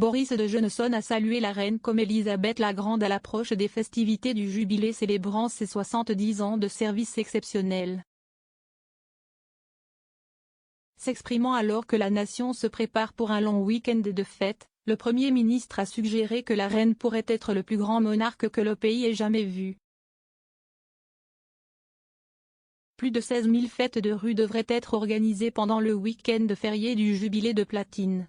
Boris Johnson a salué la reine comme Élisabeth la Grande à l'approche des festivités du jubilé célébrant ses 70 ans de service exceptionnel. S'exprimant alors que la nation se prépare pour un long week-end de fêtes, le Premier ministre a suggéré que la reine pourrait être le plus grand monarque que le pays ait jamais vu. Plus de 16 000 fêtes de rue devraient être organisées pendant le week-end férié du jubilé de platine.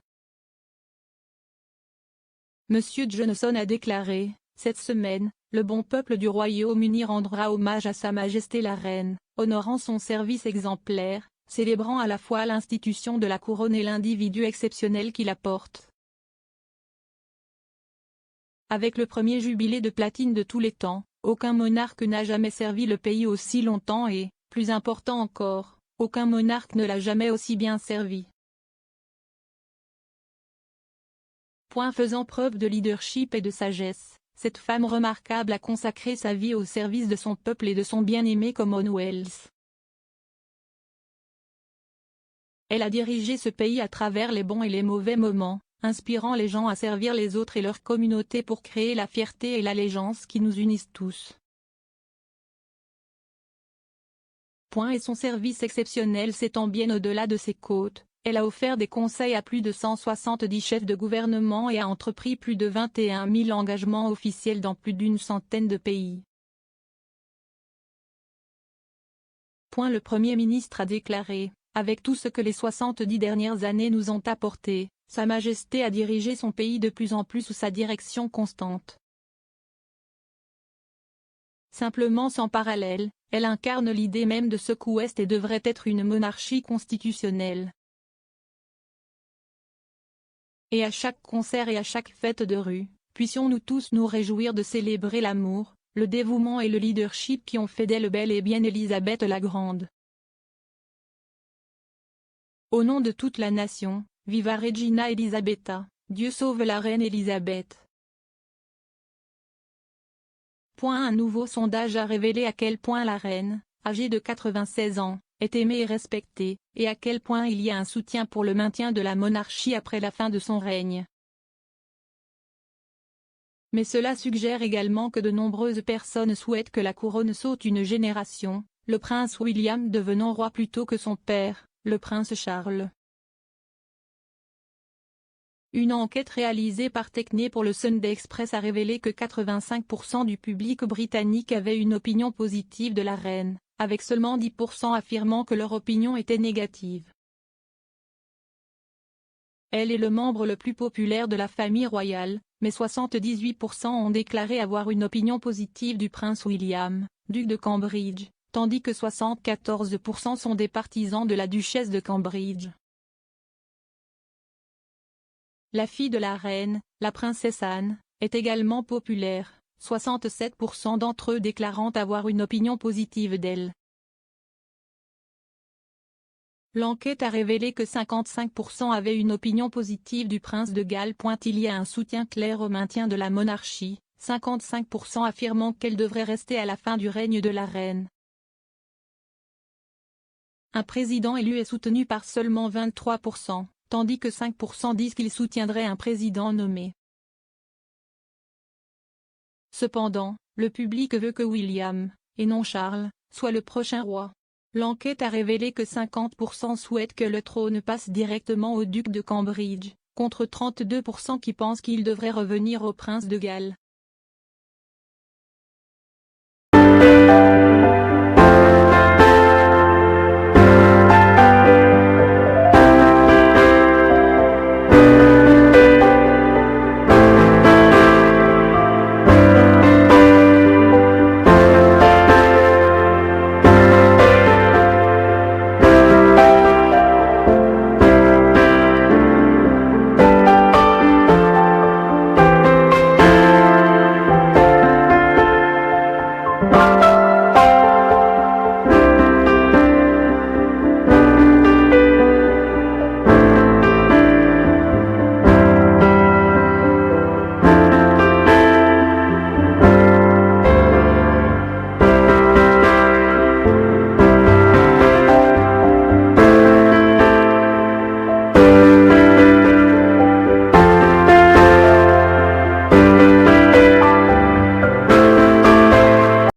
Monsieur Johnson a déclaré, cette semaine, le bon peuple du Royaume-Uni rendra hommage à Sa Majesté la Reine, honorant son service exemplaire, célébrant à la fois l'institution de la couronne et l'individu exceptionnel qui la porte. Avec le premier jubilé de platine de tous les temps, aucun monarque n'a jamais servi le pays aussi longtemps et, plus important encore, aucun monarque ne l'a jamais aussi bien servi. Faisant preuve de leadership et de sagesse, cette femme remarquable a consacré sa vie au service de son peuple et de son bien-aimé Commonwealth. Elle a dirigé ce pays à travers les bons et les mauvais moments, inspirant les gens à servir les autres et leur communauté pour créer la fierté et l'allégeance qui nous unissent tous. Et son service exceptionnel s'étend bien au-delà de ses côtes. Elle a offert des conseils à plus de 170 chefs de gouvernement et a entrepris plus de 21 000 engagements officiels dans plus d'une centaine de pays. Le Premier ministre a déclaré, avec tout ce que les 70 dernières années nous ont apporté, Sa Majesté a dirigé son pays de plus en plus sous sa direction constante. Simplement sans parallèle, elle incarne l'idée même de ce qu'Ouest et devrait être une monarchie constitutionnelle. Et à chaque concert et à chaque fête de rue, puissions-nous tous nous réjouir de célébrer l'amour, le dévouement et le leadership qui ont fait d'elle bel et bien Élisabeth la Grande. Au nom de toute la nation, viva Regina Elisabetta, Dieu sauve la reine Élisabeth. Un nouveau sondage a révélé à quel point la reine, âgée de 96 ans, est aimée et respectée, et à quel point il y a un soutien pour le maintien de la monarchie après la fin de son règne. Mais cela suggère également que de nombreuses personnes souhaitent que la couronne saute une génération, le prince William devenant roi plutôt que son père, le prince Charles. Une enquête réalisée par Techne pour le Sunday Express a révélé que 85% du public britannique avait une opinion positive de la reine, avec seulement 10% affirmant que leur opinion était négative. Elle est le membre le plus populaire de la famille royale, mais 78% ont déclaré avoir une opinion positive du prince William, duc de Cambridge, tandis que 74% sont des partisans de la duchesse de Cambridge. La fille de la reine, la princesse Anne, est également populaire, 67% d'entre eux déclarant avoir une opinion positive d'elle. L'enquête a révélé que 55% avaient une opinion positive du prince de Galles. Il y a un soutien clair au maintien de la monarchie, 55% affirmant qu'elle devrait rester à la fin du règne de la reine. Un président élu est soutenu par seulement 23%. Tandis que 5% disent qu'ils soutiendraient un président nommé. Cependant, le public veut que William, et non Charles, soit le prochain roi. L'enquête a révélé que 50% souhaitent que le trône passe directement au duc de Cambridge, contre 32% qui pensent qu'il devrait revenir au prince de Galles.